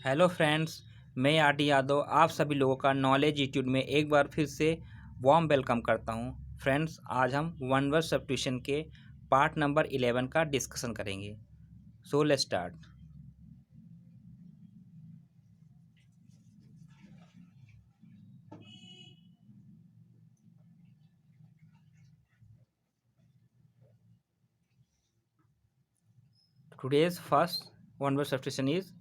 Hello friends, मैं RD. Yadav आप सभी लोगों का नॉलेज यूट्यूब में एक बार फिर से वार्म वेलकम करता हूं। फ्रेंड्स, आज हम वन वर्ड सब्स्टिट्यूशन के पार्ट नंबर 11 का डिस्कशन करेंगे। So let's start. Today's first one word substitution is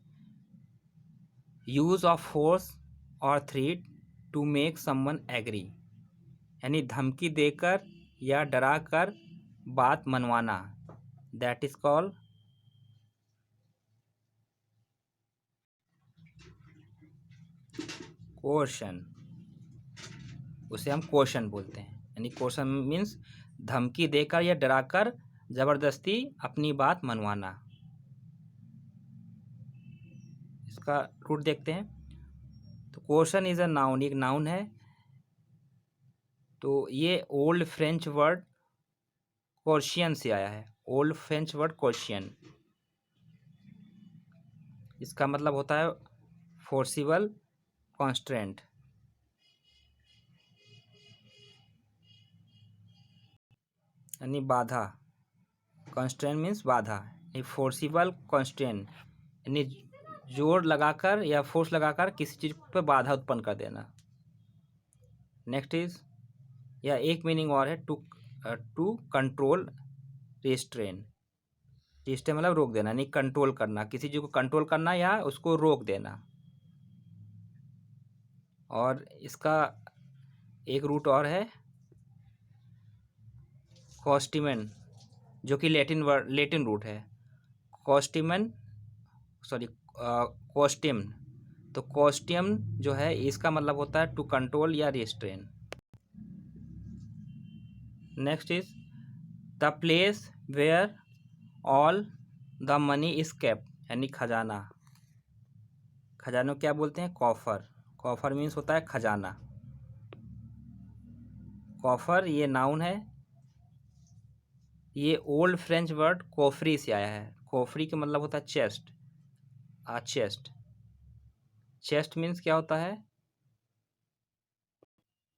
use of force और threat to make someone agree, यानी धमकी देकर या डराकर बात मनवाना। That is called coercion. उसे हम क्वेश्चन बोलते हैं, यानी क्वेश्चन मीन्स धमकी देकर या डराकर जबरदस्ती अपनी बात मनवाना। इसका रूट देखते हैं। तो क्वेश्चन इज अ नाउन, एक नाउन है। तो ये ओल्ड फ्रेंच वर्ड क्वेश्चन से आया है। ओल्ड फ्रेंच वर्ड क्वेश्चन, इसका मतलब होता है फोर्सिबल कॉन्स्ट्रेंट। यानी बाधा। कॉन्स्ट्रेंट मीन्स बाधा। फोर्सिबल कॉन्स्ट्रेंट यानी जोर लगाकर या फोर्स लगाकर किसी चीज़ पर बाधा उत्पन्न कर देना। नेक्स्ट इज, या एक मीनिंग और है, टू कंट्रोल रेस्ट्रेन। रेस्ट्रेन मतलब रोक देना, यानी कंट्रोल करना, किसी चीज़ को कंट्रोल करना या उसको रोक देना। और इसका एक रूट और है कॉस्टिमन, जो कि लेटिन रूट है। कॉस्टिमन, सॉरी, कॉस्टिम। तो कॉस्टियम जो है इसका मतलब होता है टू कंट्रोल या restrain. Next is the place where all the money is kept, यानी खजाना। खजाना क्या बोलते हैं? कॉफर। कॉफर मीन्स होता है खजाना। कॉफर ये नाउन है। ये ओल्ड फ्रेंच वर्ड कोफरी से आया है। कोफरी का मतलब होता है चेस्ट। चेस्ट। चेस्ट मीन्स क्या होता है?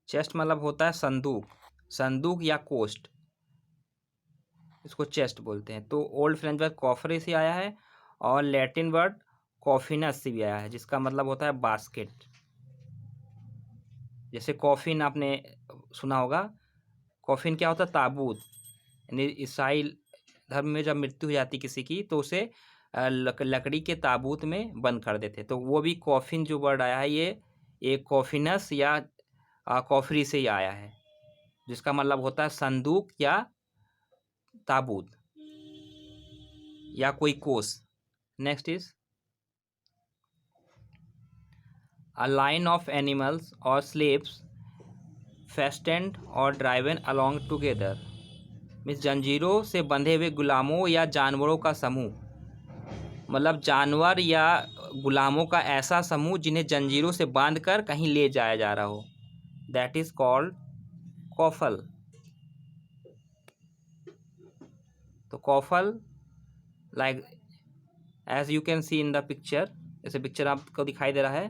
चेस्ट मतलब होता है संदूक। संदूक या कोस्ट, इसको चेस्ट बोलते हैं। तो ओल्ड फ्रेंच वर्ड कॉफरी से आया है और लैटिन वर्ड कॉफिनस से भी आया है, जिसका मतलब होता है बास्केट। जैसे कॉफिन आपने सुना होगा। कॉफिन क्या होता है? ताबूत। यानी ईसाई धर्म में जब मृत्यु हो जाती किसी की तो उसे लकड़ी के ताबूत में बंद कर देते। तो वो भी कॉफिन जो वर्ड आया है ये कॉफिनस या कॉफरी से ही आया है, जिसका मतलब होता है संदूक या ताबूत या कोई कोस। Next is a line of animals और स्लेव्स फेस्टेंड और ड्राइवन अलोंग टुगेदर, मीन्स जंजीरों से बंधे हुए गुलामों या जानवरों का समूह। मतलब जानवर या गुलामों का ऐसा समूह जिन्हें जंजीरों से बांधकर कहीं ले जाया जा रहा हो। That is called coffle. तो coffle, like as you can see in the picture, जैसे पिक्चर आपको दिखाई दे रहा है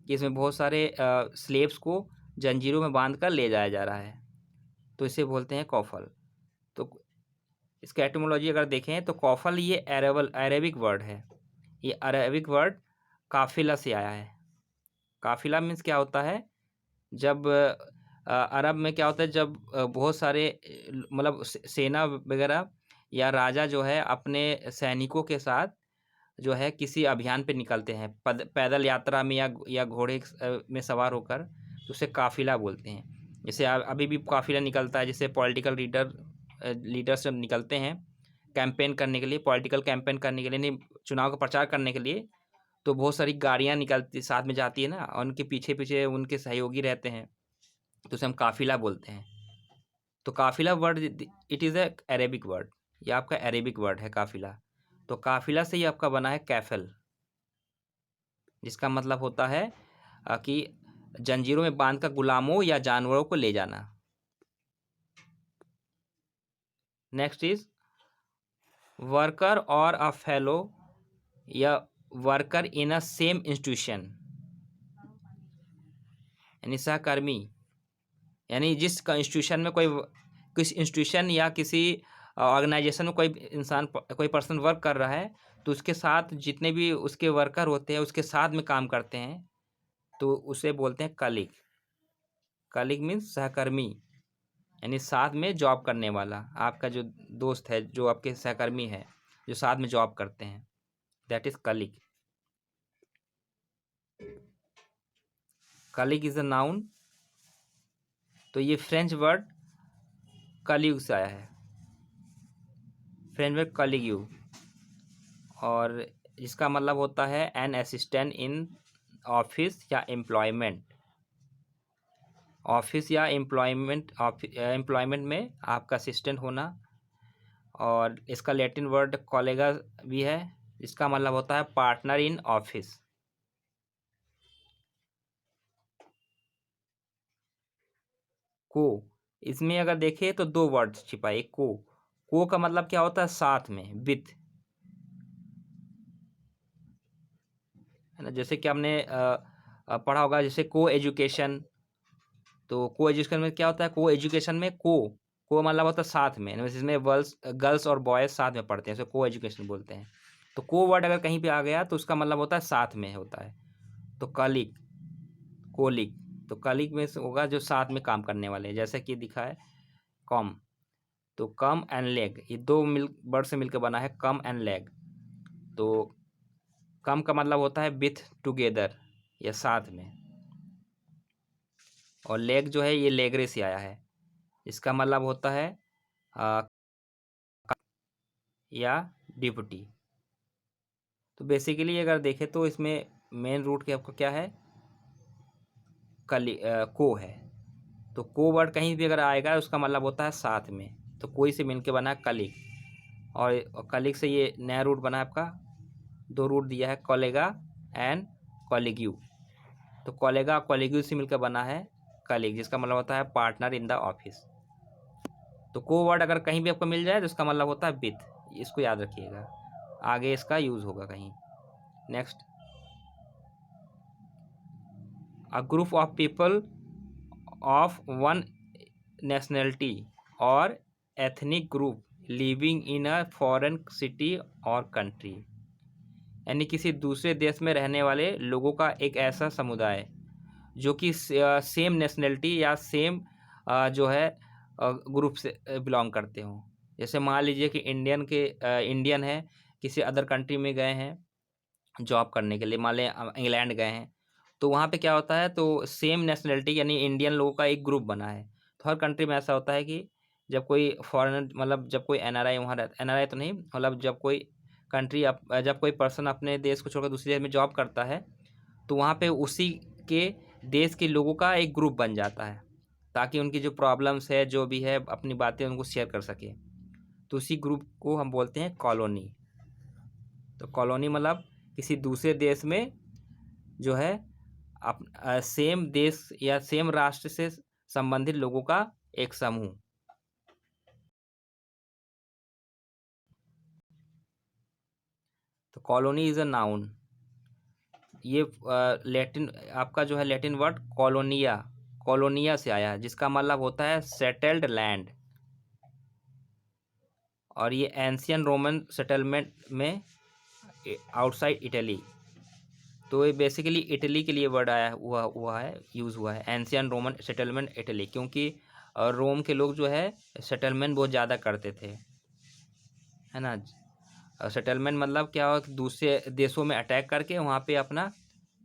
कि इसमें बहुत सारे स्लेव्स को जंजीरों में बांध कर ले जाया जा रहा है, तो इसे बोलते हैं कॉफल। तो इसका एटिमोलॉजी अगर देखें तो कॉफल ये अरेबिक वर्ड है। ये अरेबिक वर्ड काफिला से आया है। काफिला मीन्स क्या होता है? जब अरब में क्या होता है, जब बहुत सारे मतलब सेना वगैरह या राजा जो है अपने सैनिकों के साथ जो है किसी अभियान पे निकलते हैं पैदल यात्रा में या घोड़े में सवार होकर, तो उसे काफिला बोलते हैं। जैसे अभी भी काफिला निकलता है, जैसे पॉलिटिकल लीडर्स जब निकलते हैं कैंपेन करने के लिए, पॉलिटिकल कैंपेन करने के लिए, नहीं, चुनाव का प्रचार करने के लिए, तो बहुत सारी गाड़ियां निकलती साथ में जाती है ना, और उनके पीछे पीछे उनके सहयोगी रहते हैं, तो उसे हम काफिला बोलते हैं। तो काफिला word it is a Arabic word. ये आपका अरेबिक वर्ड है काफिला। तो काफिला से ही आपका बना है कैफल, जिसका मतलब होता है कि जंजीरों में बांधकर गुलामों या जानवरों को ले जाना। नेक्स्ट इज वर्कर और अ फेलो या worker in a same institution, यानी सहकर्मी, यानी जिस इंस्टीट्यूशन में किस इंस्टीट्यूशन या किसी ऑर्गेनाइजेशन में कोई इंसान कोई पर्सन वर्क कर रहा है, तो उसके साथ जितने भी उसके वर्कर होते हैं उसके साथ में काम करते हैं, तो उसे बोलते हैं कलीग। कलीग मीन्स सहकर्मी, यानी साथ में जॉब करने वाला, आपका जो दोस्त है, जो आपके सहकर्मी है, जो साथ में जॉब करते हैं, that is colleague. Colleague is a noun. तो ये फ्रेंच वर्ड कलीग से आया है, फ्रेंच वर्ड कलीग्यू, और इसका मतलब होता है एन असिस्टेंट इन ऑफिस या एम्प्लॉयमेंट। ऑफिस या एम्प्लॉयमेंट में आपका असिस्टेंट होना। और इसका लैटिन वर्ड कॉलेगा भी है, इसका मतलब होता है पार्टनर इन ऑफिस। को, इसमें अगर देखें तो दो वर्ड छिपा है। को का मतलब क्या होता है? साथ में, विथ, है ना। जैसे कि हमने पढ़ा होगा, जैसे को एजुकेशन। तो को एजुकेशन में क्या होता है? को एजुकेशन में को मतलब होता है साथ में, इसमें गर्ल्स और बॉयज साथ में पढ़ते हैं, इसे को एजुकेशन बोलते हैं। तो को वर्ड अगर कहीं पे आ गया तो उसका मतलब होता है साथ में होता है। तो कलीग, कोलिग, तो कलीग में से होगा जो साथ में काम करने वाले हैं, जैसे कि दिखा है कॉम। तो कम एंड लेग, ये दो वर्ड से मिलकर बना है कम एंड लेग। तो कम का मतलब होता है विथ, टुगेदर, या साथ में। और लेग जो है ये लेगरे से आया है, इसका मतलब होता है आ, या डिप्टी। तो बेसिकली अगर देखें तो इसमें मेन रूट के आपको क्या है? को है। तो को वर्ड कहीं भी अगर आएगा उसका मतलब होता है साथ में। तो कोई से मिलके बना है कलीग, और कलीग से ये नया रूट बना है आपका, दो रूट दिया है, कॉलेगा एंड कॉलिग्यू। तो कॉलेगा कॉलिग्यू से मिलकर बना है कलीग, जिसका मतलब होता है पार्टनर इन द ऑफिस। तो को वर्ड अगर कहीं भी आपको मिल जाए तो उसका मतलब होता है विथ, इसको याद रखिएगा, आगे इसका यूज होगा कहीं। Next, a group of people of one nationality और ethnic group living in a foreign city और कंट्री, यानी किसी दूसरे देश में रहने वाले लोगों का एक ऐसा समुदाय जो कि सेम नेशनलिटी या सेम जो है ग्रुप से बिलोंग करते हों। जैसे मान लीजिए कि इंडियन है, किसी अदर कंट्री में गए हैं जॉब करने के लिए, मान लें इंग्लैंड गए हैं, तो वहाँ पे क्या होता है? तो सेम नेशनलिटी यानी इंडियन लोगों का एक ग्रुप बना है। तो हर कंट्री में ऐसा होता है कि जब कोई फॉरेनर, मतलब जब कोई एनआरआई वहाँ रहता, एनआरआई तो नहीं, मतलब जब कोई जब कोई पर्सन अपने देश को छोड़कर दूसरे देश में जॉब करता है, तो वहाँ पे उसी के देश के लोगों का एक ग्रुप बन जाता है, ताकि उनकी जो प्रॉब्लम्स है, जो भी है, अपनी बातें उनको शेयर कर सके। तो उसी ग्रुप को हम बोलते हैं कॉलोनी। तो कॉलोनी मतलब किसी दूसरे देश में जो है सेम देश या सेम राष्ट्र से संबंधित लोगों का एक समूह। तो कॉलोनी इज अ नाउन। ये लैटिन आपका जो है लैटिन वर्ड कॉलोनिया, कॉलोनिया से आया है, जिसका मतलब होता है सेटल्ड लैंड। और ये एंशियन रोमन सेटलमेंट में आउटसाइड इटली। तो ये बेसिकली इटली के लिए वर्ड आया हुआ है, यूज़ हुआ है, एंशियन रोमन सेटलमेंट इटली, क्योंकि रोम के लोग जो है सेटलमेंट बहुत ज़्यादा करते थे, है ना। सेटलमेंट मतलब क्या हो कि दूसरे देशों में अटैक करके वहाँ पे अपना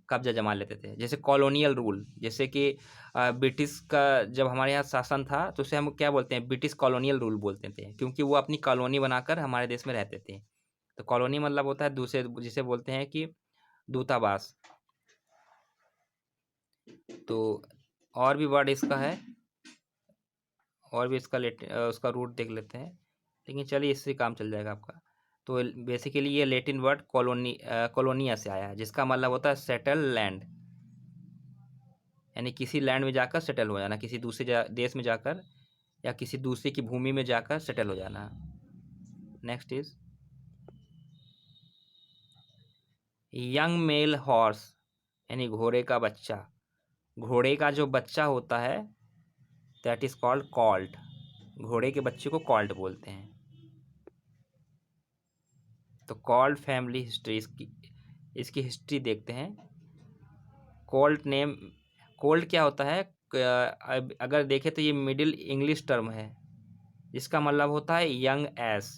कब्जा जमा लेते थे। जैसे कॉलोनियल रूल, जैसे कि ब्रिटिश का जब हमारे यहाँ शासन था तो उसे हम क्या बोलते हैं? ब्रिटिश कॉलोनियल रूल बोलते थे, क्योंकि वो अपनी कॉलोनी बनाकर हमारे देश में रहते थे। तो कॉलोनी मतलब होता है दूसरे, जिसे बोलते हैं कि दूतावास। तो और भी वर्ड इसका है, और भी इसका उसका रूट देख लेते हैं, लेकिन चलिए इससे काम चल जाएगा आपका। तो बेसिकली ये लैटिन वर्ड कॉलोनिया से आया है, जिसका मतलब होता है सेटल लैंड, यानी किसी लैंड में जाकर सेटल हो जाना, किसी दूसरे देश में जाकर या किसी दूसरे की भूमि में जाकर सेटल हो जाना। Next is young mail horse यानी घोड़े का बच्चा, घोड़े का जो बच्चा होता है दैट इज कॉल्ड कॉल्ट, घोड़े के बच्चे को कॉल्ट बोलते हैं। तो कॉल्ट फैमिली हिस्ट्री, इसकी हिस्ट्री देखते हैं। कॉल्ट नेम, कॉल्ट क्या होता है, अगर देखें तो ये मिडिल इंग्लिश टर्म है, जिसका मतलब होता है यंग एस,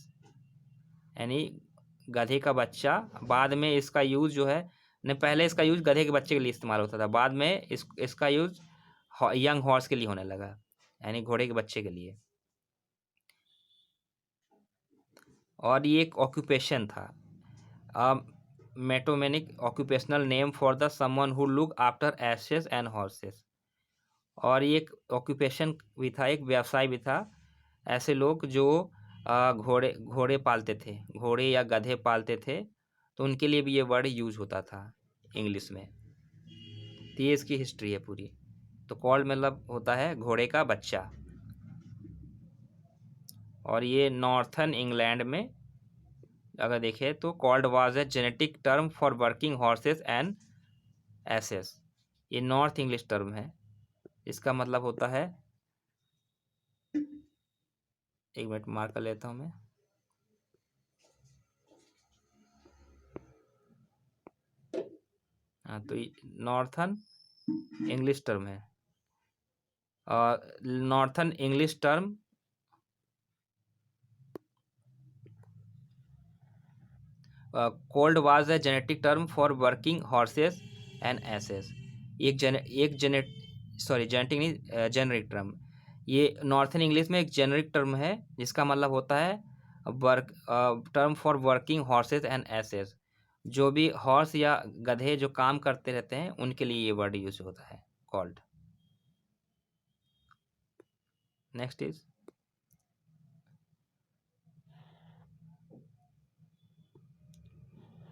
यानी गधे का बच्चा। बाद में इसका यूज़ जो है, ने पहले इसका यूज़ गधे के बच्चे के लिए इस्तेमाल होता था, बाद में इसका यूज़ यंग हॉर्स के लिए होने लगा, यानी घोड़े के बच्चे के लिए। और ये एक ऑक्यूपेशन था, metonymic occupational name for the someone who look after asses and horses. और ये एक ऑक्यूपेशन भी था, एक व्यवसाय भी था, ऐसे लोग जो घोड़े घोड़े पालते थे, घोड़े या गधे पालते थे, तो उनके लिए भी ये वर्ड यूज होता था इंग्लिश में। तो ये इसकी हिस्ट्री है पूरी। तो कॉल्ड मतलब होता है घोड़े का बच्चा। और ये नॉर्थन इंग्लैंड में अगर देखें तो called was a genetic term for working horses and asses. ये नॉर्थ इंग्लिश टर्म है, इसका मतलब होता है, एक मिनट मार्क कर लेता हूँ मैं। हाँ, तो नॉर्थन इंग्लिश टर्म है, और northern English term cold was a genetic term for working horses and asses. Genetic नहीं, जेनरिक टर्म। ये नॉर्थन इंग्लिश में एक जेनरिक टर्म है, जिसका मतलब होता है work term for working horses and asses. जो भी हॉर्स या गधे जो काम करते रहते हैं उनके लिए ये वर्ड यूज होता है, called. Next is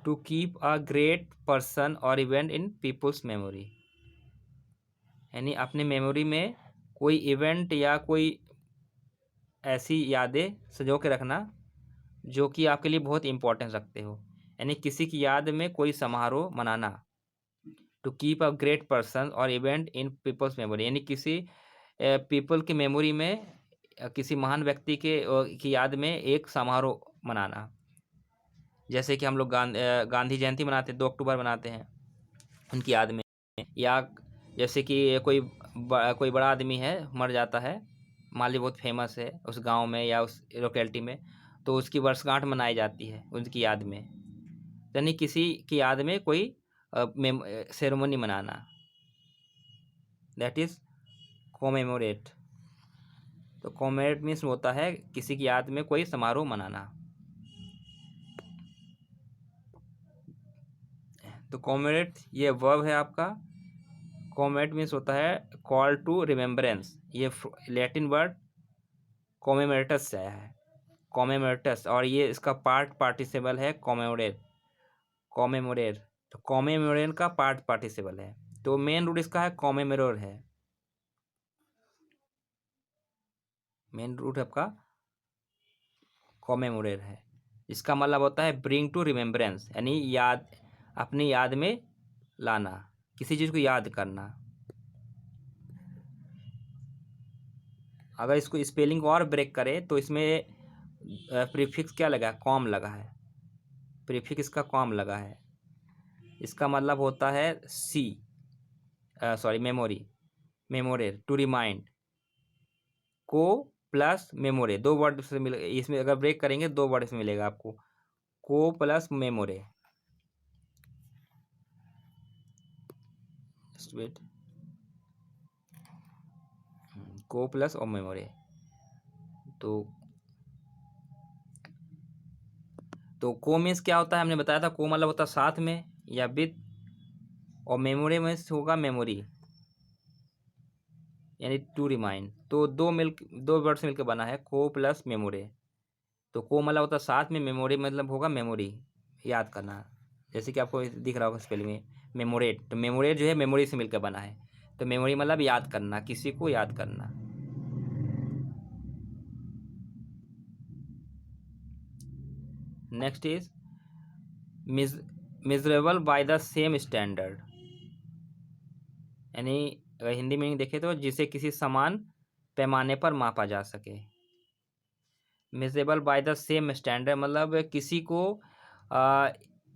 to keep a great person और इवेंट इन पीपल्स मेमोरी, यानी अपने मेमोरी में कोई इवेंट या कोई ऐसी यादें सजो के रखना जो कि आपके लिए बहुत इंपॉर्टेंस रखते हो, यानी किसी की याद में कोई समारोह मनाना। To keep a great person और इवेंट इन पीपल्स मेमोरी, यानी किसी पीपल की मेमोरी में किसी महान व्यक्ति की याद में एक समारोह मनाना। जैसे कि हम लोग गांधी जयंती मनाते हैं, 2 अक्टूबर मनाते हैं उनकी याद में। या जैसे कि कोई बड़ा आदमी है, मर जाता है, मान लीजिए बहुत फेमस है उस गांव में या उस लोकेलिटी में, तो उसकी वर्षगांठ मनाई जाती है उनकी याद में, यानी किसी की याद में कोई सेरेमनी मनाना, दैट इज कोमेमोरेट। तो कोमेमोरेट मीन्स होता है किसी की याद में कोई समारोह मनाना। तो कोमेमोरेट ये वर्ब है आपका। कोमेमोरेट मीन्स होता है कॉल टू रिमेम्बरेंस, ये लैटिन वर्ड कोमेमोरेटस से आया है, कोमेमोरेटस, और ये इसका पार्ट पार्टिसिपल है कोमेमोरेट, कोमेमोरेट। तो कोमेमोरेट का पार्ट पार्टिसिपल है, तो मेन रूट इसका है कोमेमोरेट है, मेन रूट आपका कोमेमोरेट है। इसका मतलब होता है ब्रिंग टू रिमेम्बरेंस, यानी याद, अपनी याद में लाना, किसी चीज़ को याद करना। अगर इसको स्पेलिंग को और ब्रेक करें तो इसमें प्रीफिक्स क्या लगा है, कॉम लगा है, प्रीफिक्स इसका कॉम लगा है। इसका मतलब होता है मेमोरी, मेमोरेट, टू रिमाइंड, को प्लस मेमोरे, 2 वर्ड से मिले, इसमें अगर ब्रेक करेंगे 2 वर्ड से मिलेगा आपको, को प्लस मेमोरे। वेट, को प्लस और मेमोरे। तो को मीन्स क्या होता है, हमने बताया था, को मतलब होता है साथ में या विद, और मेमोरी मीन्स होगा मेमोरी, यानी टू रिमाइंड। तो 2 वर्ड से मिलकर बना है को प्लस मेमोरे। तो को मतलब होता है साथ में, मेमोरी मतलब होगा मेमोरी, याद करना। जैसे कि आपको दिख रहा होगा स्पेलिंग में मेमोरेट, तो मेमोरेट जो है मेमोरी से मिलकर बना है, तो मेमोरी मतलब याद करना, किसी को याद करना। Next is measurable by the same standard, यानी अगर हिंदी मीनिंग देखें तो जिसे किसी समान पैमाने पर मापा जा सके। Measurable by the same standard मतलब किसी को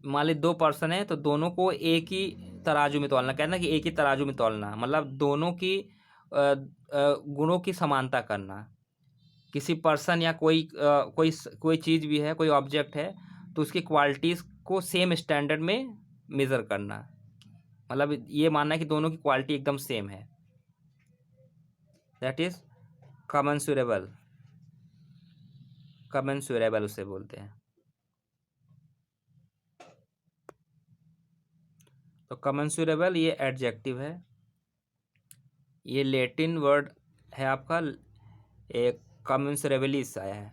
मान ली 2 पर्सन है तो दोनों को एक ही तराजू में तौलना, कहना कि एक ही तराजू में तौलना मतलब दोनों की गुणों की समानता करना। किसी पर्सन या कोई चीज़ भी है, कोई ऑब्जेक्ट है तो उसकी क्वालिटीज़ को सेम स्टैंडर्ड में मेज़र करना, मतलब ये मानना है कि दोनों की क्वालिटी एकदम सेम है, दैट इज कमेंसुरेबल। कमेंसुरेबल उसे बोलते हैं। तो कमेंसुरेबल ये एडजेक्टिव है, ये लैटिन वर्ड है आपका, एक कमेंसुरेबलिस आया है,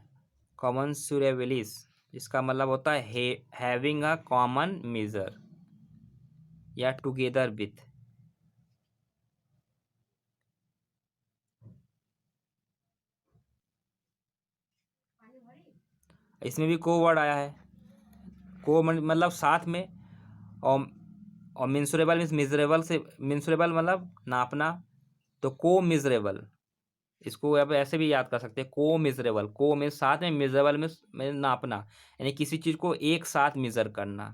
कमेंसुरेबलिस, इसका मतलब होता है हैविंग अ कॉमन मेजर या टुगेदर विथ। इसमें भी को वर्ड आया है, को मतलब साथ में, और मिंसुरेबल मीन्स मिजरेबल से, मिंसुरेबल मतलब नापना, तो को मिजरेबल, इसको आप ऐसे भी याद कर सकते हैं, को मिजरेबल, को मीन्स साथ में, मिजरेबल मीन्स नापना, यानी किसी चीज़ को एक साथ मेजर करना,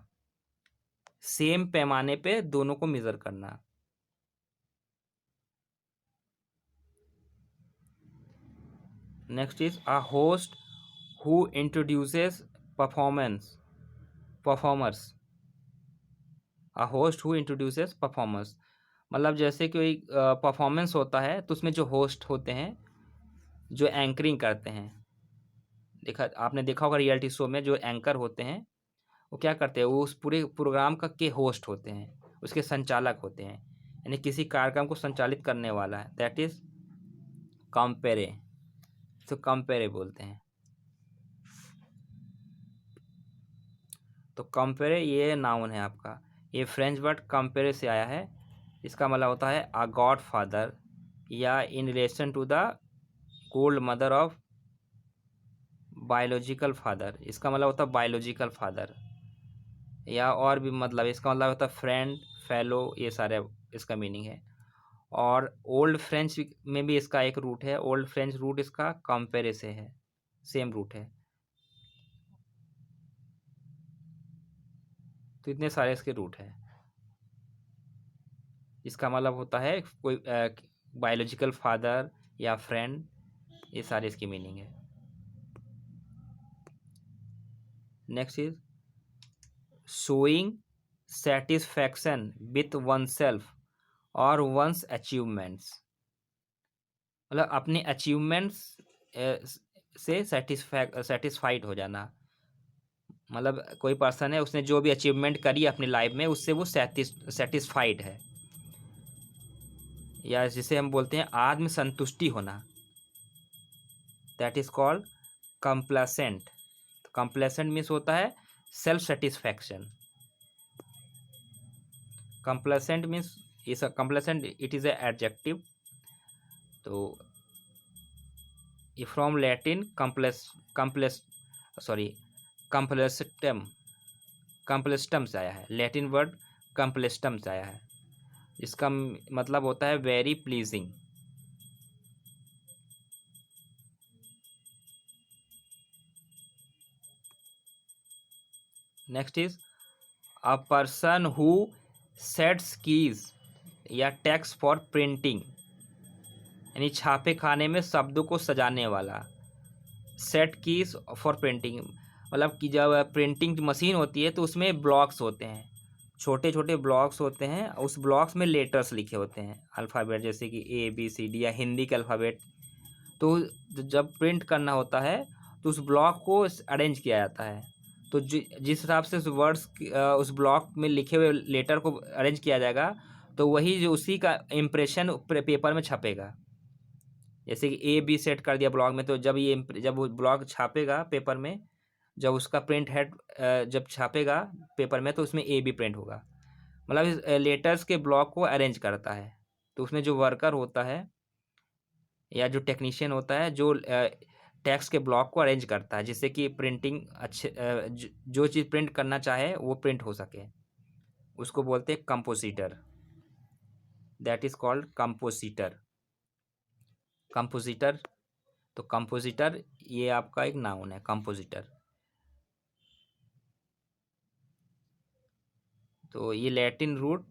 सेम पैमाने पे दोनों को मेजर करना। Next is a host who introduces performers, a host who introduces performers मतलब जैसे कोई परफॉर्मेंस होता है तो उसमें जो होस्ट होते हैं जो एंकरिंग करते हैं, आपने देखा होगा रियलिटी शो में जो एंकर होते हैं वो क्या करते हैं, वो उस पूरे प्रोग्राम का के होस्ट होते हैं, उसके संचालक होते हैं, यानी किसी कार्यक्रम को संचालित करने वाला है, दैट इज कंपेरे, तो कंपेरे बोलते हैं। तो कंपेरे ये नाउन है आपका, ये फ्रेंच वर्ड कंपेरे से आया है, इसका मतलब होता है अ गॉड फादर या in relation to the gold mother of biological father, इसका मतलब होता है बायोलॉजिकल फादर, या और भी मतलब इसका मतलब होता है फ्रेंड, फेलो, ये सारे इसका मीनिंग है। और ओल्ड फ्रेंच में भी इसका एक रूट है, ओल्ड फ्रेंच रूट इसका कंपेरे से है, सेम रूट है। तो इतने सारे इसके रूट है, इसका मतलब होता है कोई बायोलॉजिकल फादर या फ्रेंड, ये सारे इसकी मीनिंग है। Next is showing satisfaction with one self और वंस अचीवमेंट्स, मतलब अपने अचीवमेंट्स से सेटिस्फाइड हो जाना, मतलब कोई पर्सन है उसने जो भी अचीवमेंट करी अपनी लाइफ में उससे वो सेटिस्फाइड है, या जिसे हम बोलते हैं आत्म संतुष्टि होना, that is called complacent. Complacent means होता है सेल्फ सेटिस्फैक्शन। कंप्लेसेंट मीन्स इस complacent it is a adjective, तो ये फ्रॉम लैटिन कंप्लेस्टम, कंप्लेस्टम से आया है, लैटिन वर्ड कंप्लेस्टम से आया है, इसका मतलब होता है very pleasing. Next is a person who sets keys या टैक्स फॉर प्रिंटिंग, यानी छापे खाने में शब्दों को सजाने वाला, सेट कीज फॉर प्रिंटिंग मतलब कि जब प्रिंटिंग मशीन होती है तो उसमें ब्लॉक्स होते हैं, छोटे छोटे ब्लॉक्स होते हैं, उस ब्लॉक्स में लेटर्स लिखे होते हैं, अल्फ़ाबेट जैसे कि ABCD या हिंदी के अल्फ़ाबेट, तो जब प्रिंट करना होता है तो उस ब्लॉक को अरेंज किया जाता है, तो जिस हिसाब से उस वर्ड्स उस ब्लॉक में लिखे हुए लेटर को अरेंज किया जाएगा तो वही जो उसी का इम्प्रेशन पेपर में छपेगा, जैसे कि A B सेट कर दिया ब्लॉक में, तो जब वो ब्लॉक छापेगा पेपर में, जब उसका प्रिंट हेड जब छापेगा पेपर में तो उसमें AB प्रिंट होगा, मतलब इस लेटर्स के ब्लॉक को अरेंज करता है, तो उसमें जो वर्कर होता है या जो टेक्नीशियन होता है जो टेक्स्ट के ब्लॉक को अरेंज करता है जिससे कि प्रिंटिंग अच्छे जो चीज़ प्रिंट करना चाहे वो प्रिंट हो सके। उसको बोलते हैं compositor, that is called compositor. Compositor, तो कंपोजिटर ये आपका एक नाउन है, कंपोजिटर। तो ये लैटिन रूट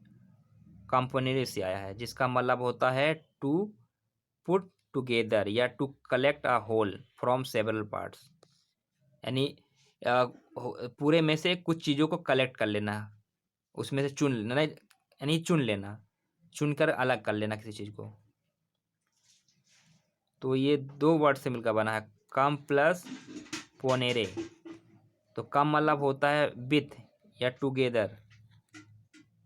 कंपोनेरे से आया है, जिसका मतलब होता है टू पुट टुगेदर या to collect a whole from several parts, यानी पूरे में से कुछ चीज़ों को कलेक्ट कर लेना, उसमें से चुन लेना, यानी चुन लेना, चुनकर अलग कर लेना किसी चीज़ को। तो ये दो वर्ड से मिलकर बना है, कम प्लस पोनेरे। तो कम मतलब होता है विथ या टुगेदर,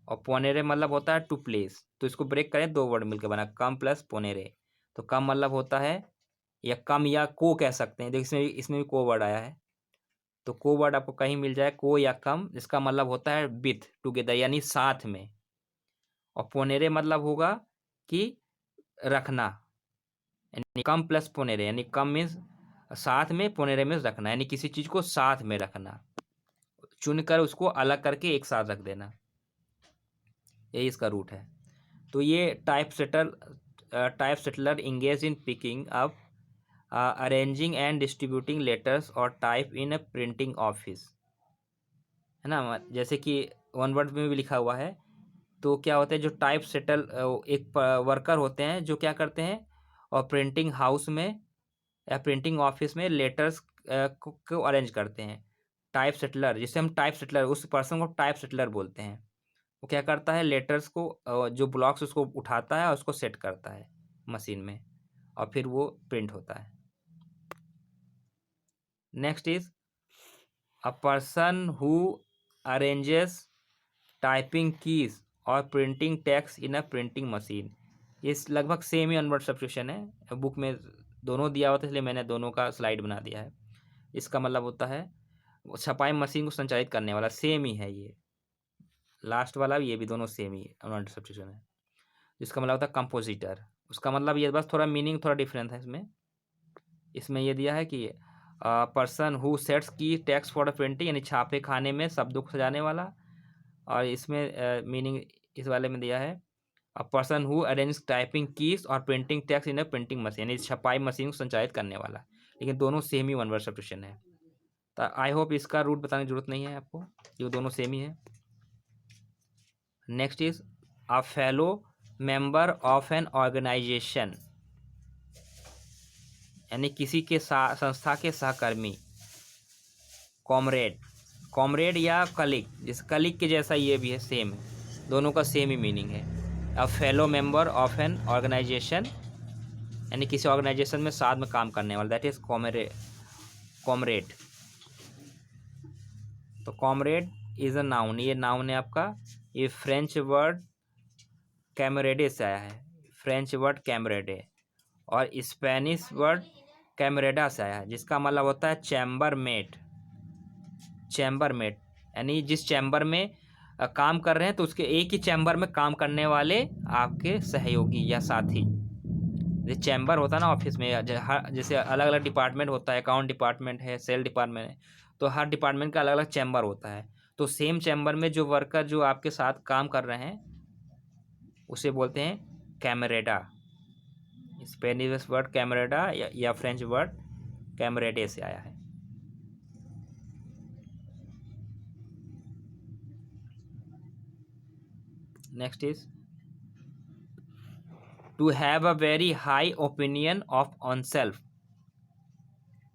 और पोनेरे मतलब होता है टू प्लेस। तो इसको ब्रेक करें, दो वर्ड मिलकर बना कम प्लस पोनेरे। तो कम मतलब होता है, या कम या को कह सकते हैं, देखिए इसमें भी को वर्ड आया है। तो को वर्ड आपको कहीं मिल जाए, को या कम, जिसका मतलब होता है विथ टुगेदर यानी साथ में। और पोनेरे मतलब होगा कि रखना, यानी कम प्लस पोनेरे, यानी कम मीन्स साथ में, पोनेरे मीन्स रखना, यानी किसी चीज को साथ में रखना, चुनकर उसको अलग करके एक साथ रख देना, यही इसका रूट है। तो ये type setter engage in picking up, arranging and distributing letters और type in a printing office, है ना। जैसे कि वन वर्ड में भी लिखा हुआ है। तो क्या होता है, जो टाइप सेटल एक वर्कर होते हैं जो क्या करते हैं, और प्रिंटिंग हाउस में या प्रिंटिंग ऑफिस में लेटर्स को अरेंज करते हैं। टाइप सेटलर, जिसे हम टाइप सेटलर, उस पर्सन को टाइप सेटलर बोलते हैं। वो क्या करता है, लेटर्स को जो ब्लॉक्स उसको उठाता है और उसको सेट करता है मशीन में, और फिर वो प्रिंट होता है। Next is a person who arranges typing keys और printing text in a printing machine. ये लगभग सेम ही अनवर्ड सब्स्टिट्यूशन है, बुक में दोनों दिया हुआ था इसलिए मैंने दोनों का स्लाइड बना दिया है। इसका मतलब होता है छपाई मशीन को संचालित करने वाला, सेम ही है ये, लास्ट वाला ये भी दोनों सेम ही अनवर्ड सब्स्टिट्यूशन है। जिसका मतलब होता है कंपोजिटर, उसका मतलब ये बस थोड़ा मीनिंग थोड़ा डिफरेंट है इसमें। इसमें ये दिया है कि पर्सन हु सेट्स की टेक्स्ट फॉर द प्रिंटिंग, यानी छापे खाने में शब्दों को सजाने वाला। और इसमें मीनिंग इस वाले में दिया है a person who arrange typing keys और printing text in a printing machine, यानी छपाई मशीन को संचालित करने वाला। लेकिन दोनों सेम ही वन वर्ड सब्स्टिट्यूशन है। तो आई होप इसका रूट बताने की जरूरत नहीं है आपको, ये दोनों सेम ही है। Next is a fellow member of an organization, यानी किसी के संस्था के सहकर्मी। कॉमरेड, कॉमरेड या कलीग, जिस कलीग के जैसा ये भी है, सेम है, दोनों का सेम ही मीनिंग है। A fellow member of an organization, यानी किसी ऑर्गेनाइजेशन में साथ में काम करने वाला, दैट इज कॉमरेड। तो कॉमरेड इज अ नाउन, ये नाउन है आपका। ये फ्रेंच वर्ड कैमरेडे से आया है, फ्रेंच वर्ड कैमरेडे, और स्पेनिश वर्ड कैमरेडा से आया है, जिसका मतलब होता है चैम्बर मेट। चैम्बर मेट यानी जिस चैम्बर में काम कर रहे हैं, तो उसके एक ही चैम्बर में काम करने वाले आपके सहयोगी या साथी। जैसे चैम्बर होता है ना ऑफिस में, जैसे अलग अलग डिपार्टमेंट होता है, अकाउंट डिपार्टमेंट है, सेल डिपार्टमेंट है, तो हर डिपार्टमेंट का अलग अलग चैम्बर होता है। तो सेम चैम्बर में जो वर्कर जो आपके साथ काम कर रहे हैं, उसे बोलते हैं कैमरेडा। स्पेनिश वर्ड कैमरेडा या फ्रेंच वर्ड कैमरेडे से आया है। Next is to have a very high opinion of on self,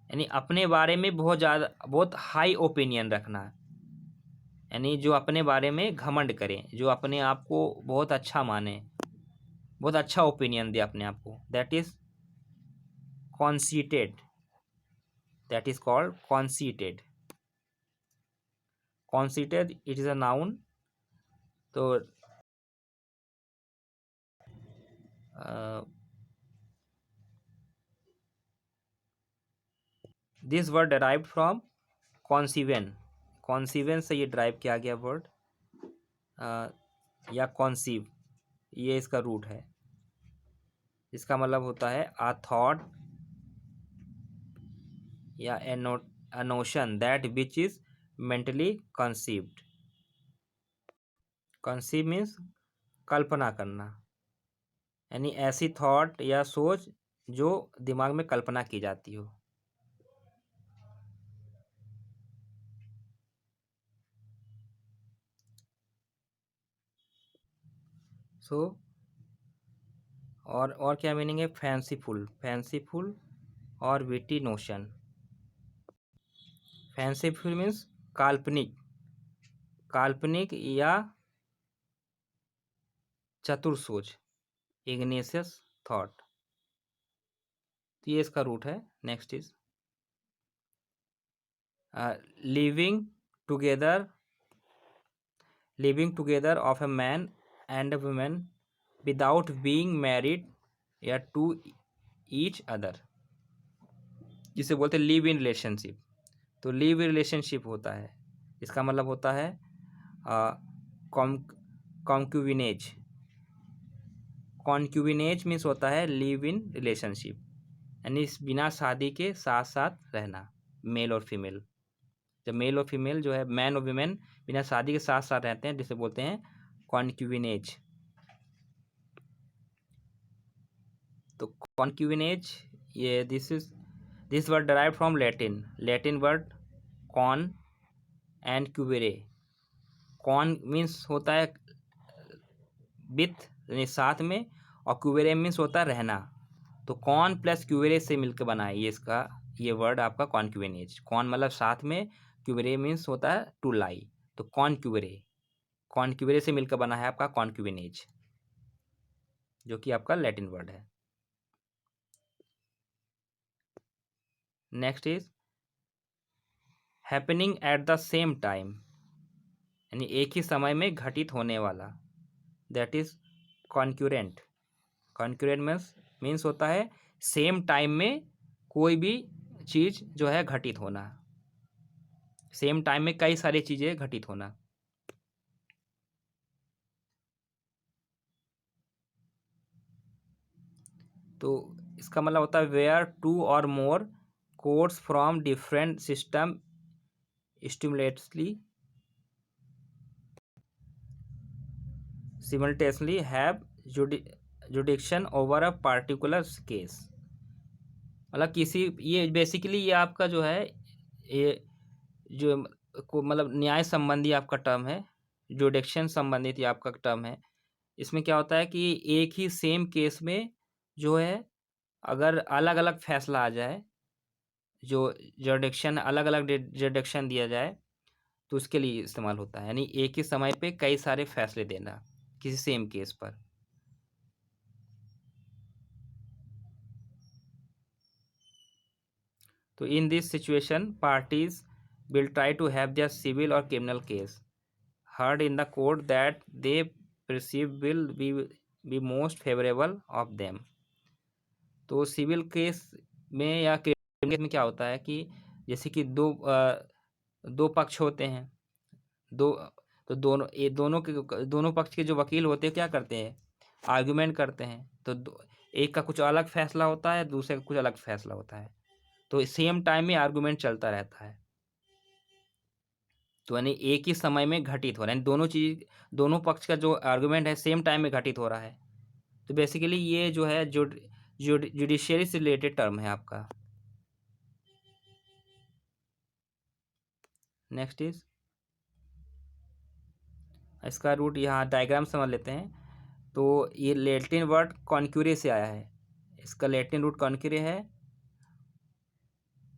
यानी अपने बारे में बहुत हाई ओपिनियन रखना, यानी जो अपने बारे में घमंड करें, जो अपने आप को बहुत अच्छा माने, बहुत अच्छा ओपिनियन दे अपने आप को, that is conceited, that is called conceited. Conceited it is a noun. तो दिस वर्ड डिराइव्ड फ्रॉम कॉन्सीवन, कॉन्सीवन से ये ड्राइव किया गया वर्ड, या कॉन्सीव, ये इसका रूट है। इसका मतलब होता है अ थॉट या a notion that which is mentally conceived, conceive means कल्पना करना, यानी ऐसी थॉट या सोच जो दिमाग में कल्पना की जाती हो। सो और क्या मीनिंग है फैंसीफुल, फैंसीफुल और विटी नोशन। फैंसीफुल मीन्स काल्पनिक, काल्पनिक या चतुर सोच, इग्नेशियस थॉट। तो ये इसका रूट है। Next is living together, living together of a man and a women without being married या टू ईच अदर, जिसे बोलते हैं लिव इन रिलेशनशिप। तो लिव इन रिलेशनशिप होता है, इसका मतलब होता है कॉन्क्यूबिनेज। कॉन्क्यूबिनेज मीन्स होता है लिव इन रिलेशनशिप, यानी बिना शादी के साथ साथ रहना, मेल और फीमेल। जब मेल और फीमेल जो है, मैन और वीमेन बिना शादी के साथ साथ रहते हैं, जिसे बोलते हैं कॉन्क्यूबिनेज। तो कॉन्क्यूबिनेज, ये this word derive from Latin, Latin word con and cubare. Con means होता है विथ यानी साथ में, और क्यूबेरे मीन्स होता है रहना। तो कॉन प्लस क्यूबेरे से मिलकर बना है ये इसका, ये वर्ड आपका कॉन्क्यूबिनेज। कॉन मतलब साथ में, क्यूबेरे मीन्स होता है टू लाई। तो कॉन्क्यूबेरे, कॉन्क्यूबेरे से मिलकर बना है आपका कॉन्क्यूबिनेज, जो कि आपका लैटिन वर्ड है। Next is happening at the same time, यानी एक ही समय में घटित होने वाला, that is concurrent. Concurrent means होता है सेम टाइम में कोई भी चीज जो है घटित होना, सेम टाइम में कई सारी चीजें घटित होना। तो इसका मतलब होता है वेयर टू और more codes from different system स्टिमुलेटली simultaneously have jurisdiction over a particular case. मतलब किसी, ये बेसिकली ये आपका जो है, ये जो को मतलब न्याय संबंधी आपका टर्म है, जुडिक्शन संबंधित ये आपका टर्म है। इसमें क्या होता है कि एक ही सेम केस में जो है, अगर अलग अलग फैसला आ जाए, जो जुडिक्शन अलग अलग जुडिक्शन दिया जाए, तो उसके लिए इस्तेमाल होता है, यानी एक ही समय पे कई सारे फैसले देना किसी सेम केस पर। तो in this situation parties will try to have their civil और criminal case heard in the court that they perceive will be most favorable of them। तो सिविल केस में या क्रिमिनल केस में क्या होता है कि जैसे कि दो पक्ष होते हैं, दो, तो दोनों पक्ष के जो वकील होते हैं क्या करते हैं, आर्गुमेंट करते हैं। तो एक का कुछ अलग फैसला होता है, दूसरे का कुछ अलग फैसला होता है, तो सेम टाइम में आर्गुमेंट चलता रहता है। तो यानी एक ही समय में घटित हो रहा है, दोनों पक्ष का जो आर्गुमेंट है सेम टाइम में घटित हो रहा है। तो बेसिकली ये जो है जुडिशियरी से रिलेटेड टर्म है आपका। नेक्स्ट इज इसका रूट, यहाँ डायग्राम समझ लेते हैं। तो ये लैटिन वर्ड कॉन्क्यूरे से आया है, इसका लैटिन रूट कॉन्क्यूरे है,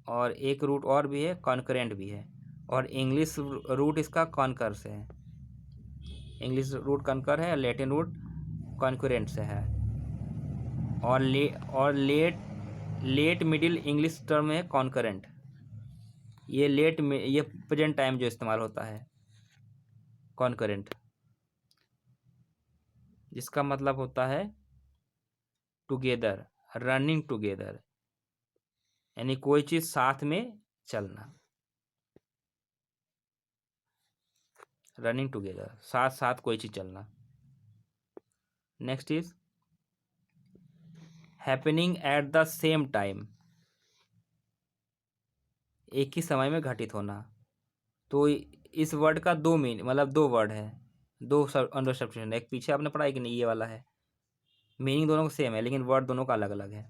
और एक रूट और भी है कॉन्करेंट भी है, और इंग्लिश रूट इसका कॉन्कर से है। इंग्लिश रूट कॉन्कर है, लैटिन रूट कॉन्करेंट से है, और लेट मिडिल इंग्लिश टर्म है कॉन्करेंट। ये ये प्रेजेंट टाइम जो इस्तेमाल होता है कॉन्करेंट, जिसका मतलब होता है टुगेदर, रनिंग टुगेदर, यानी कोई चीज साथ में चलना, रनिंग टुगेदर, साथ साथ कोई चीज चलना। Next is happening at the same time, एक ही समय में घटित होना। तो इस वर्ड का दो वर्ड है, दो अंडर सब्स्टिट्यूशन, एक पीछे आपने पढ़ा है कि नहीं, ये वाला है। मीनिंग दोनों का सेम है लेकिन वर्ड दोनों का अलग अलग है।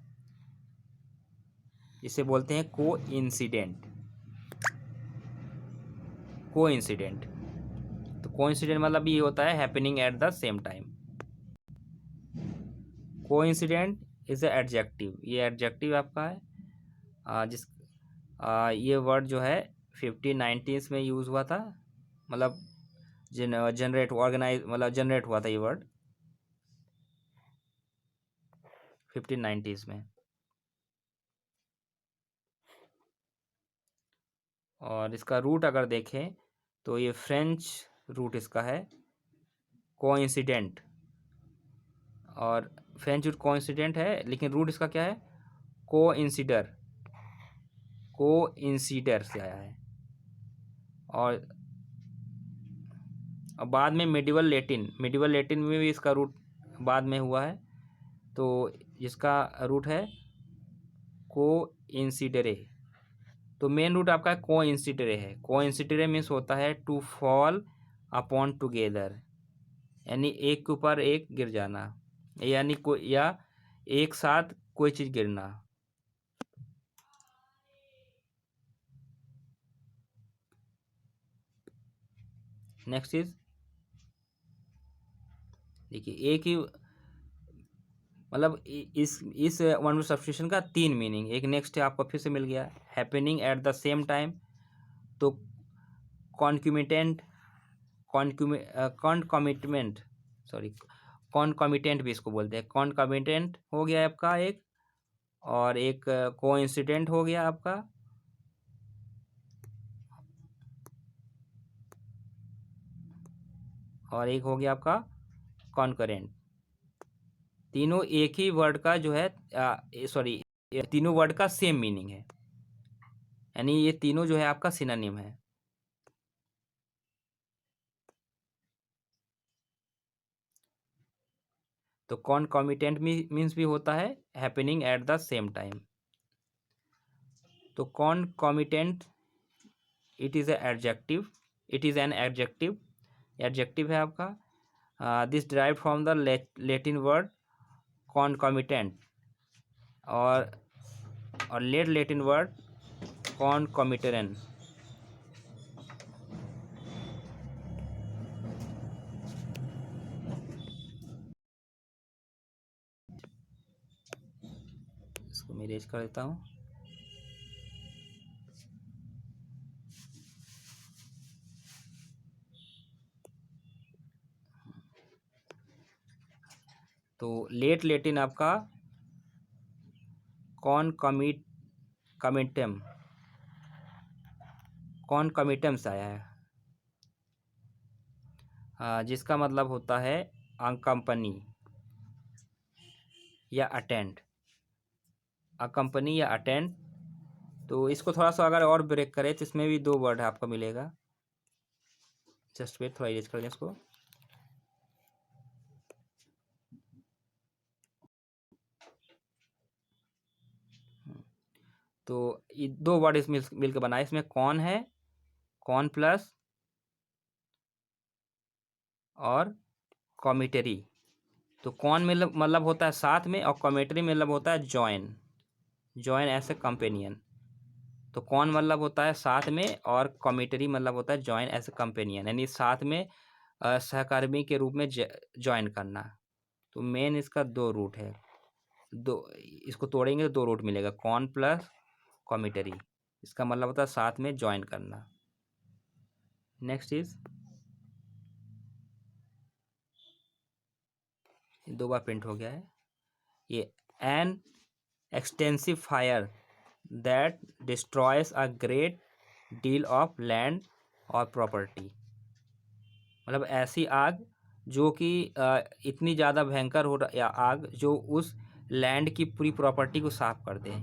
इसे बोलते हैं को इंसिडेंट। को इंसिडेंट, तो को इंसिडेंट मतलब ये होता है happening at the same time. को इंसिडेंट इज ए एडजेक्टिव, ये एडजेक्टिव आपका है। जिस ये वर्ड जो है 1590s में यूज़ हुआ था, मतलब जनरेट ऑर्गेनाइज मतलब जनरेट हुआ था ये वर्ड 1590s में। और इसका रूट अगर देखें तो ये फ्रेंच रूट इसका है कोइंसिडेंट, और फ्रेंच रूट कोइंसिडेंट है लेकिन रूट इसका क्या है, कोइंसिडर, कोइंसिडर से आया है। और बाद में मेडिवल लेटिन में भी इसका रूट बाद में हुआ है, तो इसका रूट है को इंसिडरे। तो मेन रूट आपका को इंसिडरे है। को इंसिडरे मीन्स होता है टू फॉल अपॉन टुगेदर, यानी एक के ऊपर एक गिर जाना, यानी या एक साथ कोई चीज़ गिरना। नेक्स्ट इज, देखिए एक ही मतलब इस वन वर्ड सब्स्टिट्यूशन का 3 मीनिंग। एक नेक्स्ट है आपको फिर से मिल गया, happening at the same time. तो कॉन्क्यूमिटेंट, कॉन्कॉमिटमेंट, सॉरी कॉन्कॉमिटेंट भी इसको बोलते हैं। कॉन्कॉमिटेंट हो गया आपका एक, और एक कोइंसिडेंट हो गया आपका, और एक हो गया आपका कॉन्करेंट। तीनों एक ही वर्ड का जो है सॉरी, तीनों वर्ड का सेम मीनिंग है, यानी ये तीनों जो है आपका सिनोनिम है। तो कॉन्कॉमिटेंट मीन्स भी होता है happening at the same time. तो concomitant it is adjective, it is an adjective, adjective है आपका। This derive from the Latin word concomitant, और लेट लैटिन वर्ड कॉन्कॉमिटेरन। इसको मैं इरेज कर देता हूँ। तो लेट लैटिन आपका कॉन्कॉमिटम, कॉन्कॉमिटम से आया है, जिसका मतलब होता है अकम्पनी या अटेंड, अकम्पनी या अटेंड। तो इसको थोड़ा सा अगर और ब्रेक करें तो इसमें भी 2 वर्ड आपको मिलेगा। जस्ट वेट, थोड़ा इरेज कर लें इसको। तो ये 2 वर्ड इसमें मिलकर बना है। इसमें कौन है, कौन प्लस और कॉमिटरी। तो कौन मतलब होता है साथ में, और कॉमिटरी मतलब होता है join, join as a companion. तो कौन मतलब होता है साथ में, और कॉमिटरी मतलब होता है जॉइन एज ए कंपेनियन, यानी साथ में सहकर्मी के रूप में ज्वाइन करना। तो मेन इसका 2 रूट है, दो, इसको तोड़ेंगे तो 2 रूट मिलेगा, कॉन प्लस कॉमिटरी। इसका मतलब होता है साथ में ज्वाइन करना। नेक्स्ट इज, 2 बार प्रिंट हो गया है ये, an extensive fire that destroys a great deal of land और प्रॉपर्टी। मतलब ऐसी आग जो कि इतनी ज़्यादा भयंकर हो या आग जो उस लैंड की पूरी प्रॉपर्टी को साफ कर दे,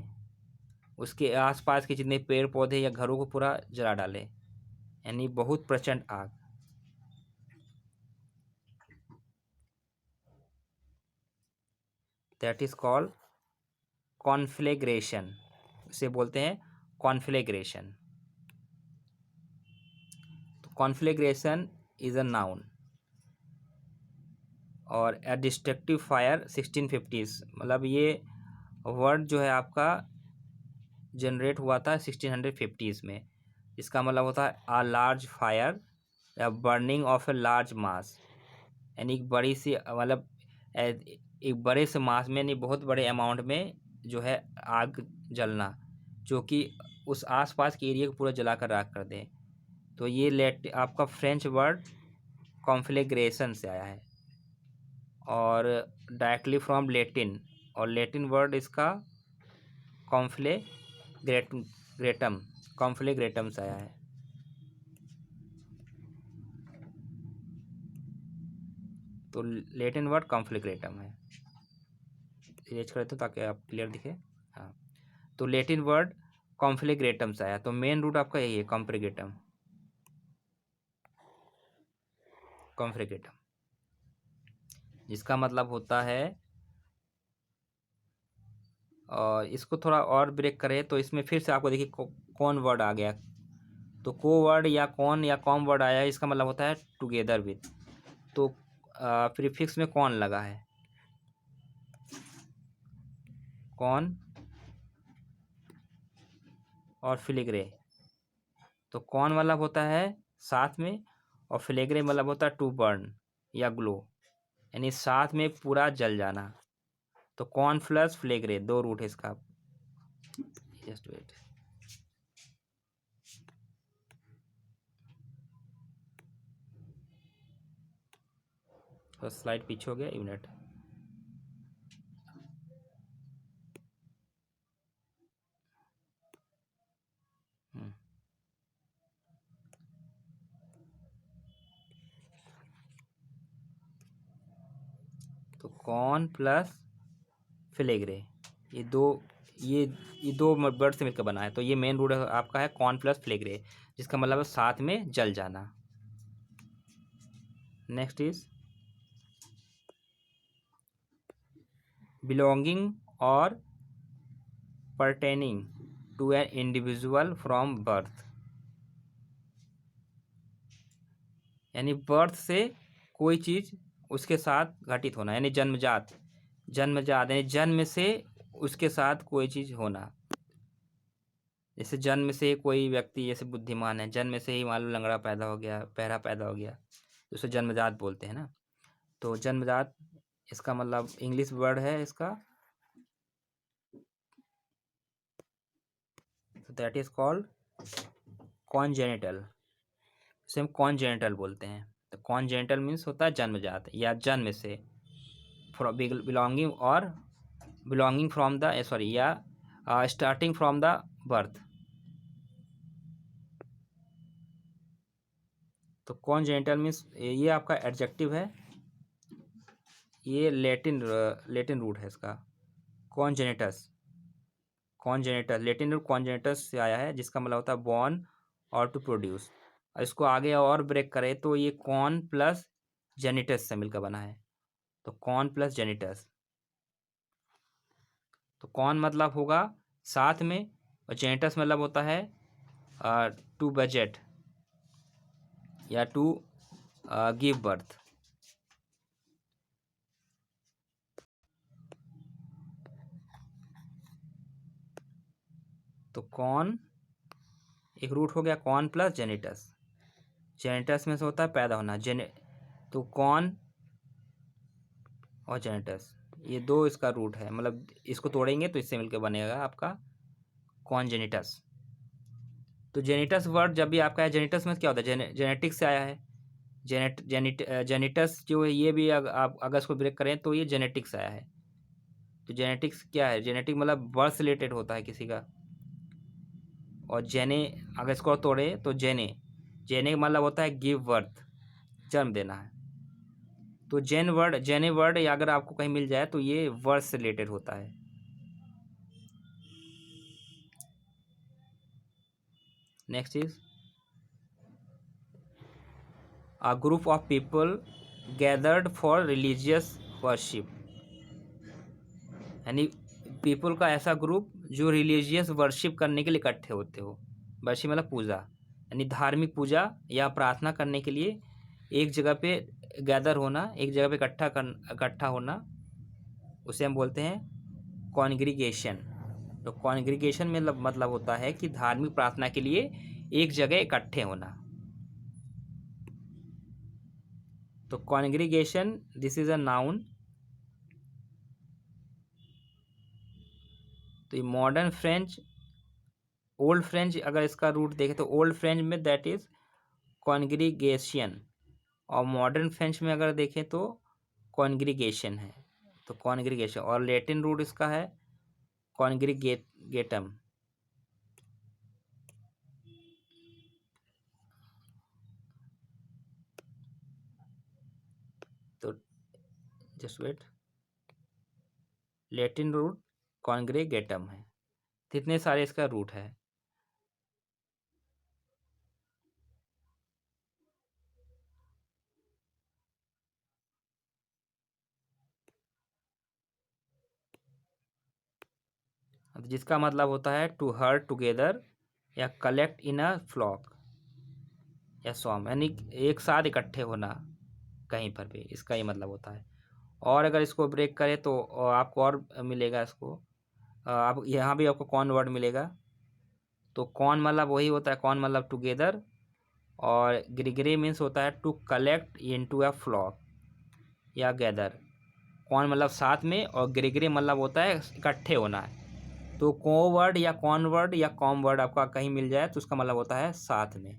उसके आसपास के जितने पेड़ पौधे या घरों को पूरा जला डाले, यानी बहुत प्रचंड आग। दैट इज कॉल्ड कॉन्फ्लेग्रेशन, इसे बोलते हैं कॉन्फ्लेग्रेशन। तो कॉन्फ्लेग्रेशन इज अ नाउन, और ए डिस्ट्रक्टिव फायर 1650s, मतलब ये वर्ड जो है आपका जनरेट हुआ था 1650s में। इसका मतलब होता है आ लार्ज फायर या बर्निंग ऑफ ए लार्ज मास, यानी एक बड़ी सी मतलब एक बड़े से मास में, यानी बहुत बड़े अमाउंट में जो है आग जलना, जो कि उस आसपास के एरिया को पूरा जलाकर राख कर दे। तो ये आपका फ्रेंच वर्ड कॉन्फ्लेग्रेशन से आया है और डायरेक्टली फ्रॉम लेटिन, और लेटिन वर्ड इसका कॉन्फ्लेग्रेटम कॉन्फ्लेग्रेटम से आया है। तो लेटिन वर्ड कॉन्फ्लेग्रेटम है, इरेज कर देते ताकि आप क्लियर दिखे। हाँ, तो लेटिन वर्ड कॉन्फ्लेग्रेटम से आया। तो मेन रूट आपका यही है, कॉन्फ्लेग्रेटम कॉन्फ्लेग्रेटम, जिसका मतलब होता है, और इसको थोड़ा और ब्रेक करें तो इसमें फिर से आपको देखिए कौन वर्ड आ गया। तो को वर्ड या कौन या कॉम वर्ड आया है, इसका मतलब होता है टुगेदर विथ। तो प्रीफिक्स में कौन लगा है, कौन और फ्लिग्रे। तो कौन मतलब होता है साथ में, और फ्लेग्रे मतलब होता है टू बर्न या ग्लो, यानी साथ में पूरा जल जाना। तो कौन प्लस फ्लेग्रे, दो रूट है इसका। जस्ट वेट, तो स्लाइड पीछे हो गया, यूनिट। तो कॉन प्लस फ्लेग्रे, ये दो ये दो वर्ड से मिलकर बना है। तो ये मेन रूट आपका है कॉन प्लस फ्लेग्रे, जिसका मतलब है साथ में जल जाना। नेक्स्ट इज बिलोंगिंग और pertaining to an individual from birth, यानी बर्थ से कोई चीज़ उसके साथ घटित होना, यानी जन्मजात यानी जन्म से उसके साथ कोई चीज़ होना। जैसे जन्म से कोई व्यक्ति जैसे बुद्धिमान है, जन्म से ही मान लो लंगड़ा पैदा हो गया, बहरा पैदा हो गया, तो उसे जन्मजात बोलते हैं ना। तो जन्मजात इसका मतलब इंग्लिश वर्ड है इसका, दैट इज कॉल्ड कॉन्जेनिटल, इसे हम कॉन्जेनिटल बोलते हैं। तो कॉन्जेनिटल मीन्स होता है जन्मजात या जन्म से, बिलोंगिंग और बिलोंगिंग फ्रॉम द सॉरी या स्टार्टिंग फ्रॉम द बर्थ। तो कॉन्जेनिटल मीन्स ये आपका एडजेक्टिव है, ये लेटिन रूट है इसका, कॉन्जेनिटस लेटिन रूट कॉन्जेनिटस से आया है, जिसका मतलब होता है बॉर्न और टू प्रोड्यूस। इसको आगे और ब्रेक करें तो ये कॉन प्लस जेनिटस से मिलकर बना है। तो कॉन प्लस जेनिटस, तो कॉन मतलब होगा साथ में, और जेनिटस मतलब होता है टू बजेट या टू गिव बर्थ। तो कॉन एक रूट हो गया, कॉन प्लस जेनिटस, जेनिटस में से होता है पैदा होना, तो कॉन और जेनेटस ये दो इसका रूट है, मतलब इसको तोड़ेंगे तो इससे मिलकर बनेगा आपका कॉन्जेनिटस। तो जेनेटस वर्ड जब भी आपका है, जेनेटस में क्या होता है, जेनेटिक्स से आया है। जेनेटस जो है ये भी आप अगर इसको ब्रेक करें तो ये जेनेटिक्स आया है। तो जेनेटिक्स क्या है, जेनेटिक मतलब बर्थ से रिलेटेड होता है किसी का। और जेने अगर इसको तोड़े तो जेने का मतलब होता है गिव बर्थ, जन्म देना है। तो जेने वर्ड या अगर आपको कहीं मिल जाए तो ये वर्ड से रिलेटेड होता है। Next is a group of people gathered for religious worship, यानी पीपल का ऐसा ग्रुप जो रिलीजियस वर्शिप करने के लिए इकट्ठे होते हो। वर्शिप मतलब पूजा, यानी धार्मिक पूजा या प्रार्थना करने के लिए एक जगह पे गैदर होना, एक जगह पे इकट्ठा होना, उसे हम बोलते हैं कॉन्ग्रीगेशन। तो कॉन्ग्रीगेशन में मतलब होता है कि धार्मिक प्रार्थना के लिए एक जगह इकट्ठे होना। तो congregation this is a noun. तो ये मॉडर्न फ्रेंच, ओल्ड फ्रेंच अगर इसका रूट देखें तो ओल्ड फ्रेंच में दैट इज कॉन्ग्रीगेशन, और मॉडर्न फ्रेंच में अगर देखें तो कॉन्ग्रीगेशन है। तो कॉन्ग्रीगेशन, और लैटिन रूट इसका है कॉन्ग्रीगेटम। तो जस्ट वेट, लैटिन रूट कॉन्ग्रीगेटम है। कितने सारे इसका रूट है। जिसका मतलब होता है टू हर्ड टुगेदर या कलेक्ट इन अ फ्लॉक या स्वॉर्म, यानी एक साथ इकट्ठे होना कहीं पर भी, इसका ये मतलब होता है। और अगर इसको ब्रेक करें तो आपको और मिलेगा इसको, आप यहाँ भी आपको कॉन वर्ड मिलेगा। तो कॉन मतलब वही होता है, कॉन मतलब टुगेदर, और ग्रिगरी मीन्स होता है to collect into a flock या गैदर। कॉन मतलब साथ में, और ग्रिगरी मतलब होता है इकट्ठे होना है। तो को वर्ड या कॉन वर्ड या कॉम वर्ड आपका कहीं मिल जाए तो उसका मतलब होता है साथ में।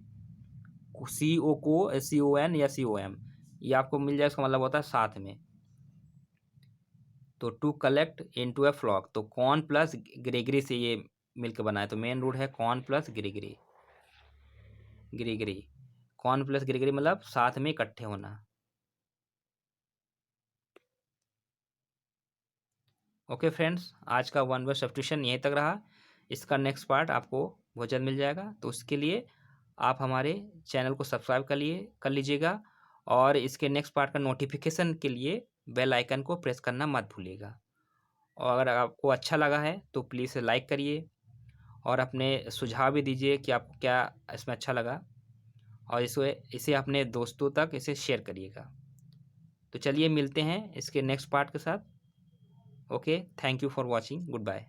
CON या COM, ये आपको मिल जाए, इसका मतलब होता है साथ में। तो to collect into a flock, तो कॉन प्लस ग्रेगरी से ये मिलकर बना है। तो मेन रूट है कॉन प्लस ग्रेगरी, ग्रेगरी, कॉन प्लस ग्रेगरी मतलब साथ में इकट्ठे होना। ओके फ्रेंड्स, आज का वन वर्ड सब्स्टिट्यूशन यहीं तक रहा। इसका नेक्स्ट पार्ट आपको बहुत जल्द मिल जाएगा। तो उसके लिए आप हमारे चैनल को सब्सक्राइब कर लीजिएगा, और इसके नेक्स्ट पार्ट का नोटिफिकेशन के लिए बेल आइकन को प्रेस करना मत भूलिएगा। और अगर आपको अच्छा लगा है तो प्लीज़ लाइक करिए, और अपने सुझाव भी दीजिए कि आपको क्या इसमें अच्छा लगा, और इसे अपने दोस्तों तक इसे शेयर करिएगा। तो चलिए मिलते हैं इसके नेक्स्ट पार्ट के साथ। Okay, thank you for watching, good bye.